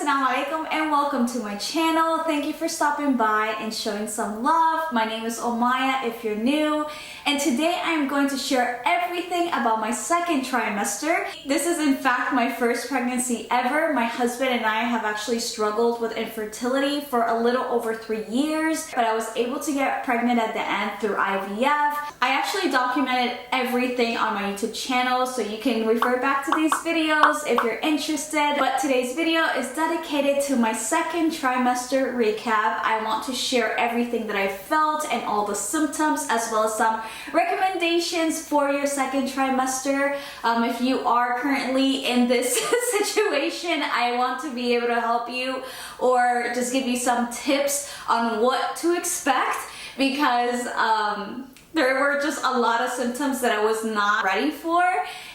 Assalamu alaikum and welcome to my channel. Thank you for stopping by and showing some love. My name is Omaya if you're new, and today I'm going to share everything about my second trimester. This is in fact my first pregnancy ever. My husband and I have actually struggled with infertility for a little over 3 years, but I was able to get pregnant at the end through IVF. I actually documented everything on my YouTube channel, so you can refer back to these videos if you're interested. But today's video is dedicated to my second trimester recap. I want to share everything that I felt and all the symptoms, as well as some recommendations for your second trimester. If you are currently in this situation, I want to be able to help you or just give you some tips on what to expect, because there were just a lot of symptoms that I was not ready for.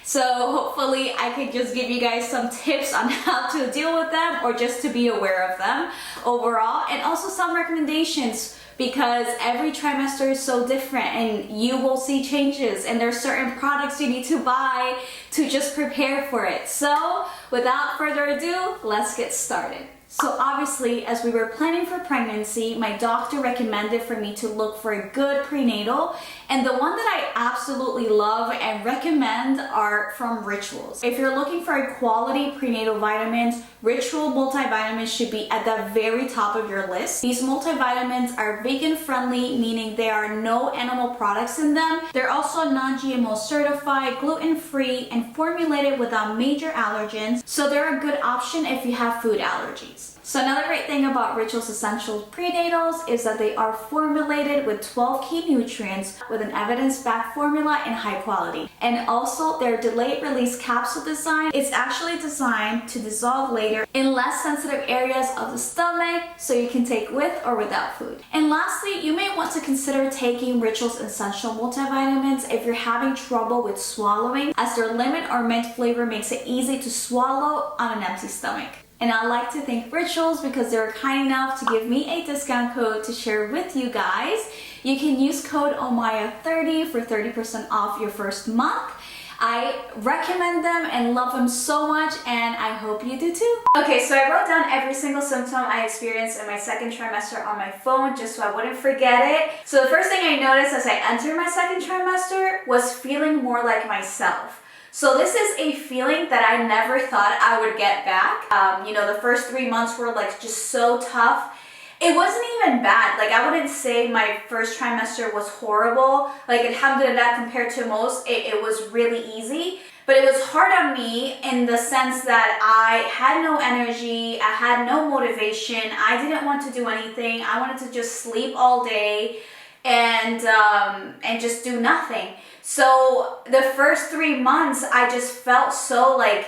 So hopefully I could just give you guys some tips on how to deal with them or just to be aware of them overall, and also some recommendations, because every trimester is so different and you will see changes and there's certain products you need to buy to just prepare for it. So without further ado, let's get started. So obviously, as we were planning for pregnancy, my doctor recommended for me to look for a good prenatal, and the one that I absolutely love and recommend are from Rituals. If you're looking for a quality prenatal vitamins, Ritual multivitamins should be at the very top of your list. These multivitamins are vegan friendly, meaning there are no animal products in them. They're also non-GMO certified, gluten-free, and formulated without major allergens, so they're a good option if you have food allergies. So another great thing about Rituals Essentials Prenatals is that they are formulated with 12 key nutrients with an evidence-backed formula and high quality. And also their delayed release capsule design is actually designed to dissolve later in less sensitive areas of the stomach, so you can take with or without food. And lastly, you may want to consider taking Rituals Essential Multivitamins if you're having trouble with swallowing, as their lemon or mint flavor makes it easy to swallow on an empty stomach. And I'd like to thank Rituals because they're kind enough to give me a discount code to share with you guys. You can use code OMAYA30 for 30% off your first month. I recommend them and love them so much, and I hope you do too. Okay, so I wrote down every single symptom I experienced in my second trimester on my phone just so I wouldn't forget it. So the first thing I noticed as I entered my second trimester was feeling more like myself. So this is a feeling that I never thought I would get back. You know, the first 3 months were like just so tough. It wasn't even bad. Like, I wouldn't say my first trimester was horrible. Like, alhamdulillah, compared to most, it was really easy. But it was hard on me in the sense that I had no energy, I had no motivation, I didn't want to do anything. I wanted to just sleep all day and just do nothing. So the first 3 months, I just felt so like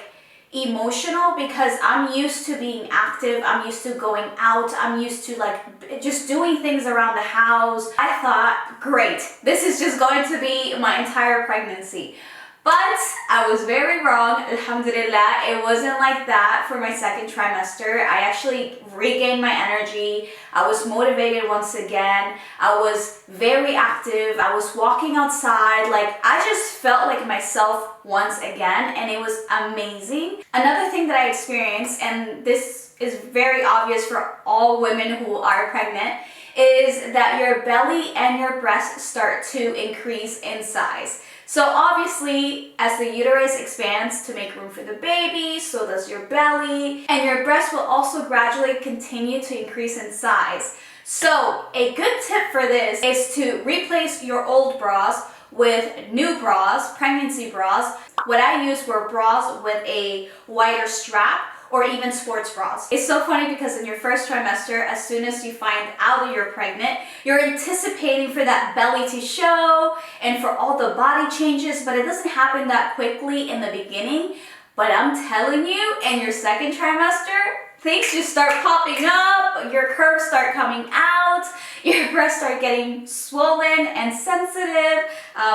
emotional, because I'm used to being active, I'm used to going out, I'm used to like just doing things around the house. I thought, great, this is just going to be my entire pregnancy. But I was very wrong, alhamdulillah. It wasn't like that for my second trimester. I actually regained my energy. I was motivated once again. I was very active. I was walking outside. Like, I just felt like myself once again, and it was amazing. Another thing that I experienced, and this is very obvious for all women who are pregnant, is that your belly and your breasts start to increase in size. So obviously, as the uterus expands to make room for the baby, so does your belly, and your breast will also gradually continue to increase in size. So a good tip for this is to replace your old bras with new bras, pregnancy bras. What I used were bras with a wider strap, or even sports bras. It's so funny because in your first trimester, as soon as you find out that you're pregnant, you're anticipating for that belly to show and for all the body changes, but it doesn't happen that quickly in the beginning. But I'm telling you, in your second trimester, things just start popping up, your curves start coming out, your breasts start getting swollen and sensitive,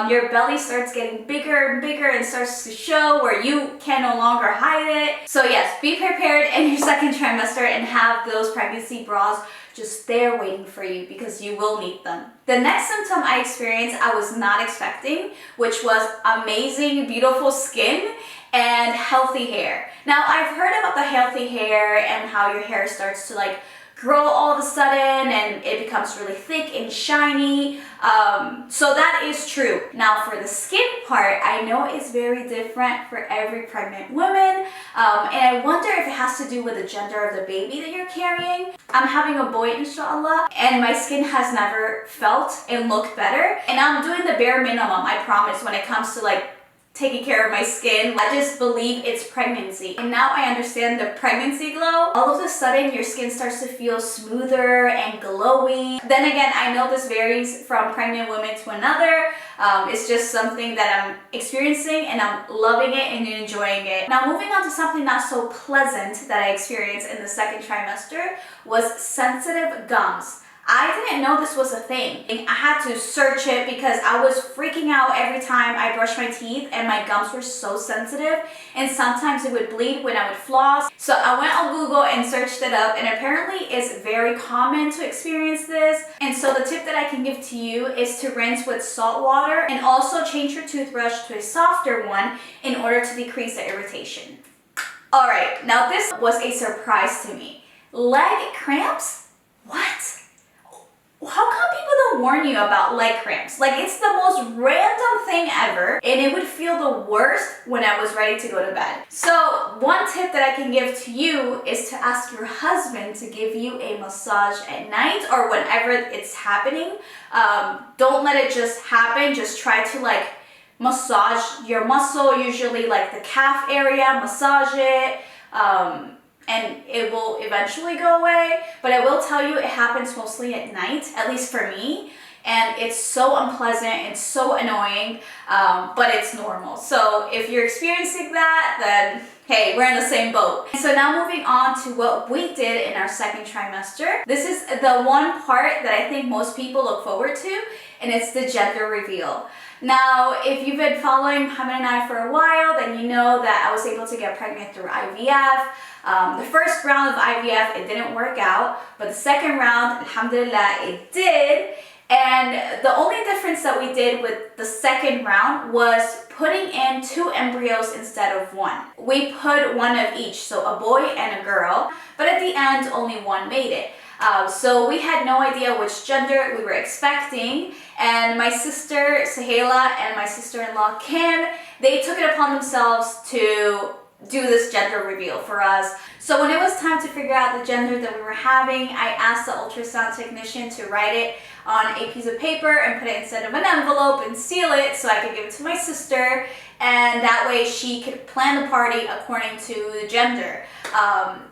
your belly starts getting bigger and bigger and starts to show where you can no longer hide it. So yes, be prepared in your second trimester and have those pregnancy bras just there waiting for you, because you will need them. The next symptom I experienced I was not expecting, which was amazing, beautiful skin. and healthy hair. Now, I've heard about the healthy hair and how your hair starts to like grow all of a sudden and it becomes really thick and shiny. So that is true. Now for the skin part, I know it's very different for every pregnant woman. And I wonder if it has to do with the gender of the baby that you're carrying. I'm having a boy, inshallah, and my skin has never felt and looked better. And I'm doing the bare minimum, I promise, when it comes to like taking care of my skin. I just believe it's pregnancy. And now I understand the pregnancy glow. All of a sudden, your skin starts to feel smoother and glowy. Then again, I know this varies from pregnant women to another. It's just something that I'm experiencing and I'm loving it and enjoying it. Now moving on to something not so pleasant that I experienced in the second trimester was sensitive gums. I didn't know this was a thing. I had to search it because I was freaking out every time I brushed my teeth and my gums were so sensitive and sometimes it would bleed when I would floss. So I went on Google and searched it up, and apparently it's very common to experience this. And so the tip that I can give to you is to rinse with salt water and also change your toothbrush to a softer one in order to decrease the irritation. Alright, now this was a surprise to me. Leg cramps? What? How come people don't warn you about leg cramps? Like, it's the most random thing ever, and it would feel the worst when I was ready to go to bed. So one tip that I can give to you is to ask your husband to give you a massage at night or whenever it's happening. Don't let it just happen. Just try to like massage your muscle, usually like the calf area, massage it. And it will eventually go away. But I will tell you, it happens mostly at night, at least for me. And it's so unpleasant, it's so annoying, but it's normal. So if you're experiencing that, then hey, we're in the same boat. So now moving on to what we did in our second trimester. This is the one part that I think most people look forward to, and it's the gender reveal. Now, if you've been following Muhammad and I for a while, then you know that I was able to get pregnant through IVF. The first round of IVF, it didn't work out, but the second round, alhamdulillah, it did. And the only difference that we did with the second round was putting in 2 embryos instead of 1. We put one of each, so a boy and a girl, but at the end, only one made it. So we had no idea which gender we were expecting, and my sister Sahela and my sister-in-law Kim, they took it upon themselves to do this gender reveal for us. So when it was time to figure out the gender that we were having, I asked the ultrasound technician to write it on a piece of paper and put it inside of an envelope and seal it so I could give it to my sister, and that way she could plan the party according to the gender.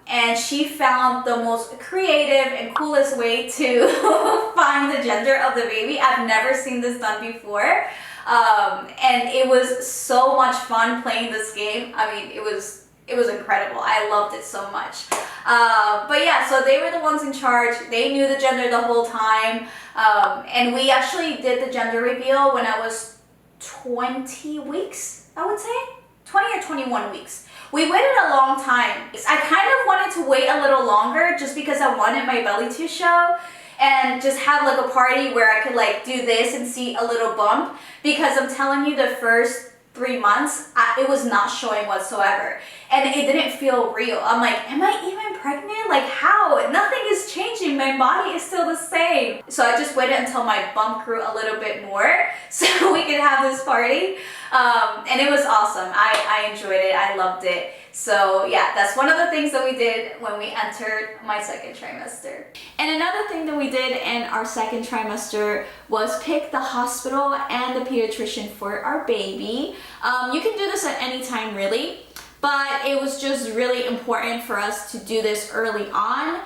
And she found the most creative and coolest way to find the gender of the baby. I've never seen this done before. And it was so much fun playing this game. I mean, it was incredible. I loved it so much. But yeah, so they were the ones in charge. They knew the gender the whole time. And we actually did the gender reveal when I was 20 weeks, I would say. 20 or 21 weeks. We waited a long time. I kind of wanted to wait a little longer just because I wanted my belly to show and just have like a party where I could like do this and see a little bump, because I'm telling you, the first 3 months, it was not showing whatsoever. And it didn't feel real. I'm like, am I even pregnant? Like, how? Nothing is changing. My body is still the same. So I just waited until my bump grew a little bit more so we could have this party. And it was awesome. I enjoyed it. I loved it. So yeah, that's one of the things that we did when we entered my second trimester. And another thing that we did in our second trimester was pick the hospital and the pediatrician for our baby. You can do this at any time really, but it was just really important for us to do this early on,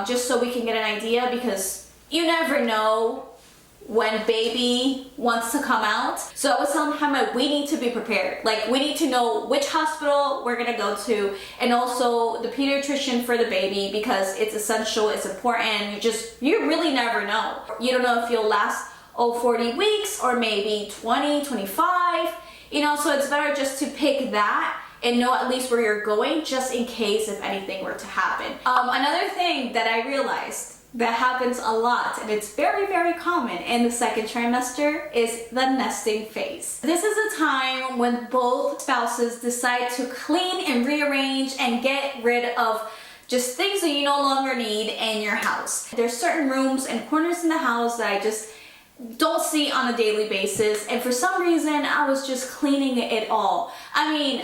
just so we can get an idea, because you never know when baby wants to come out. So I was telling Muhammad, we need to be prepared. Like, we need to know which hospital we're gonna go to, and also the pediatrician for the baby, because it's essential, it's important. You really never know. You don't know if you'll last 40 weeks or maybe 20, 25, you know, so it's better just to pick that and know at least where you're going, just in case if anything were to happen. Another thing that I realized that happens a lot, and it's very, very common in the second trimester, is the nesting phase. This is a time when both spouses decide to clean and rearrange and get rid of just things that you no longer need in your house. There's certain rooms and corners in the house that I just don't see on a daily basis, and for some reason I was just cleaning it all. I mean,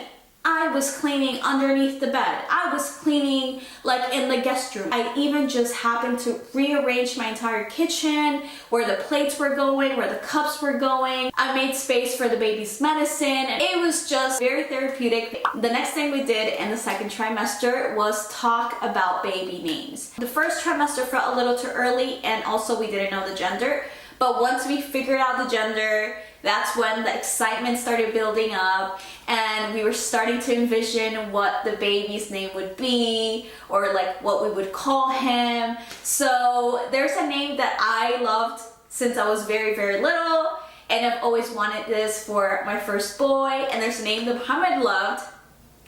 I was cleaning underneath the bed. I was cleaning like in the guest room. I even just happened to rearrange my entire kitchen, where the plates were going, where the cups were going. I made space for the baby's medicine, and it was just very therapeutic. The next thing we did in the second trimester was talk about baby names. The first trimester felt a little too early, and also we didn't know the gender. But once we figured out the gender, that's when the excitement started building up, and we were starting to envision what the baby's name would be, or like what we would call him. So there's a name that I loved since I was very, very little, and I've always wanted this for my first boy. And there's a name that Muhammad loved.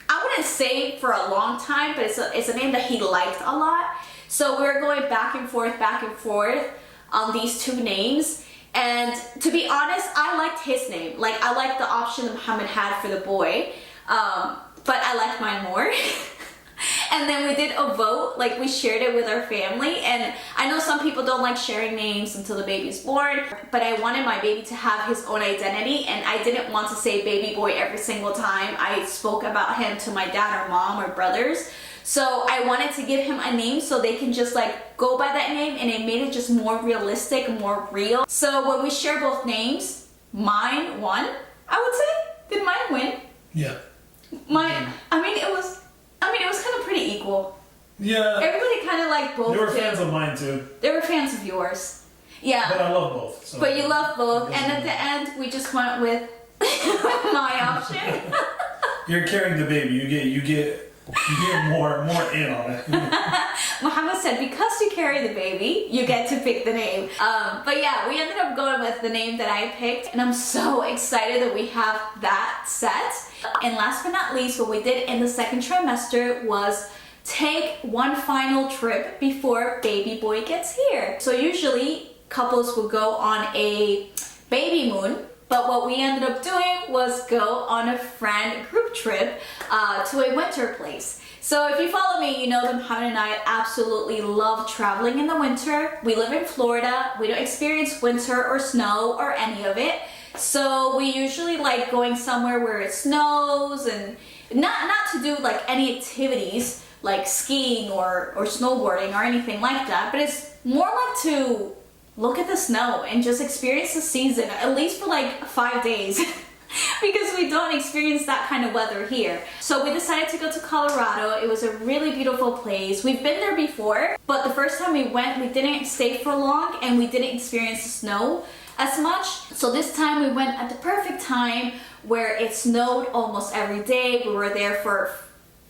I wouldn't say for a long time, but it's a name that he liked a lot. So we were going back and forth on these two names. And to be honest, I liked his name. Like, I liked the option that Muhammad had for the boy, but I liked mine more. And then we did a vote, like we shared it with our family. And I know some people don't like sharing names until the baby's born, but I wanted my baby to have his own identity, and I didn't want to say baby boy every single time I spoke about him to my dad or mom or brothers. So I wanted to give him a name so they can just like go by that name, and it made it just more realistic, more real. So when we share both names, mine won, I would say. Did mine win? Yeah. Mine, I mean, it was kind of pretty equal. Yeah. Everybody kind of liked both. They were fans of mine too. They were fans of yours. Yeah. But I love both. So but you love both, and at the end we just went with my option. You're carrying the baby. You get more in on it. Muhammad said, because you carry the baby, you get to pick the name. But yeah, we ended up going with the name that I picked, and I'm so excited that we have that set. And last but not least, what we did in the second trimester was take one final trip before baby boy gets here. So usually couples will go on a baby moon, but what we ended up doing was go on a friend group trip to a winter place. So if you follow me, you know that Muhammad and I absolutely love traveling in the winter. We live in Florida. We don't experience winter or snow or any of it. So we usually like going somewhere where it snows, and not to do like any activities like skiing or snowboarding or anything like that, but it's more like to look at the snow and just experience the season, at least for like 5 days. Because we don't experience that kind of weather here. So we decided to go to Colorado. It was a really beautiful place. We've been there before, but the first time we went, we didn't stay for long, and we didn't experience the snow as much. So this time we went at the perfect time where it snowed almost every day. We were there for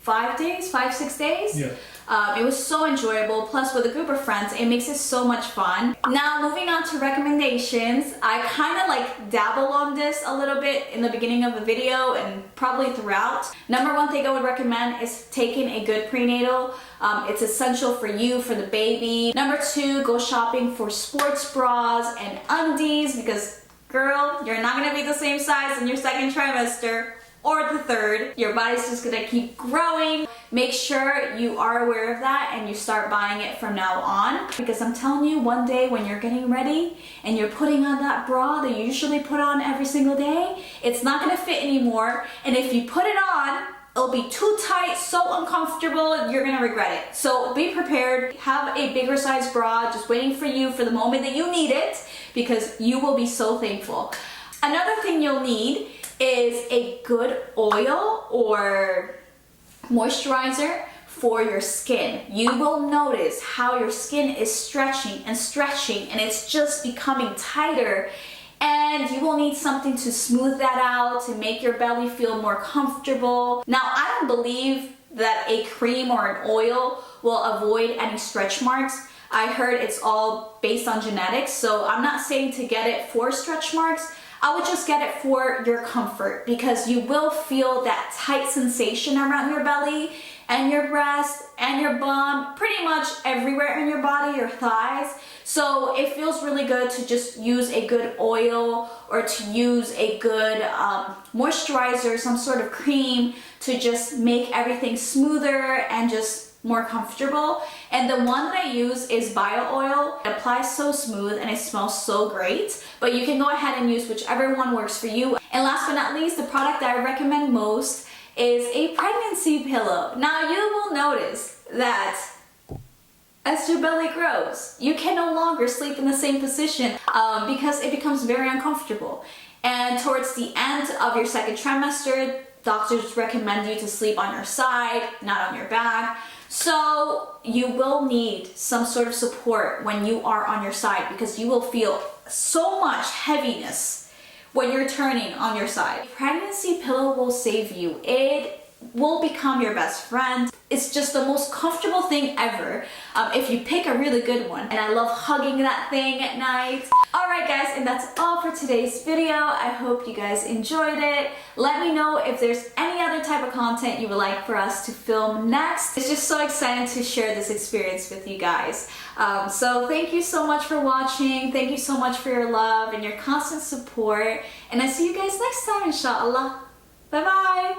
6 days. Yeah. It was so enjoyable, plus with a group of friends, it makes it so much fun. Now moving on to recommendations, I kind of like dabble on this a little bit in the beginning of the video and probably throughout. Number one thing I would recommend is taking a good prenatal. It's essential for you, for the baby. Number two, go shopping for sports bras and undies, because girl, you're not gonna be the same size in your second trimester or the third. Your body's just gonna keep growing. Make sure you are aware of that and you start buying it from now on, because I'm telling you, one day when you're getting ready and you're putting on that bra that you usually put on every single day, it's not gonna fit anymore, and if you put it on, it'll be too tight, so uncomfortable, you're gonna regret it. So be prepared, have a bigger size bra just waiting for you for the moment that you need it, because you will be so thankful. Another thing you'll need is a good oil or moisturizer for your skin. You will notice how your skin is stretching and stretching, and it's just becoming tighter, and you will need something to smooth that out, to make your belly feel more comfortable. Now, I don't believe that a cream or an oil will avoid any stretch marks. I heard it's all based on genetics, so I'm not saying to get it for stretch marks. I would just get it for your comfort, because you will feel that tight sensation around your belly and your breast and your bum pretty much everywhere in your body, your thighs. So it feels really good to just use a good oil or to use a good moisturizer, some sort of cream to just make everything smoother and just more comfortable. And the one that I use is bio oil. It applies so smooth and it smells so great, but you can go ahead and use whichever one works for you. And last but not least, the product that I recommend most is a pregnancy pillow. Now you will notice that as your belly grows, you can no longer sleep in the same position because it becomes very uncomfortable. And towards the end of your second trimester, doctors recommend you to sleep on your side, not on your back. So you will need some sort of support when you are on your side because you will feel so much heaviness when you're turning on your side. A pregnancy pillow will save you. It will become your best friend. It's just the most comfortable thing ever if you pick a really good one. And I love hugging that thing at night. Alright guys, and that's all for today's video. I hope you guys enjoyed it. Let me know if there's any other type of content you would like for us to film next. It's just so exciting to share this experience with you guys. So thank you so much for watching. Thank you so much for your love and your constant support. And I see you guys next time, inshallah. Bye bye!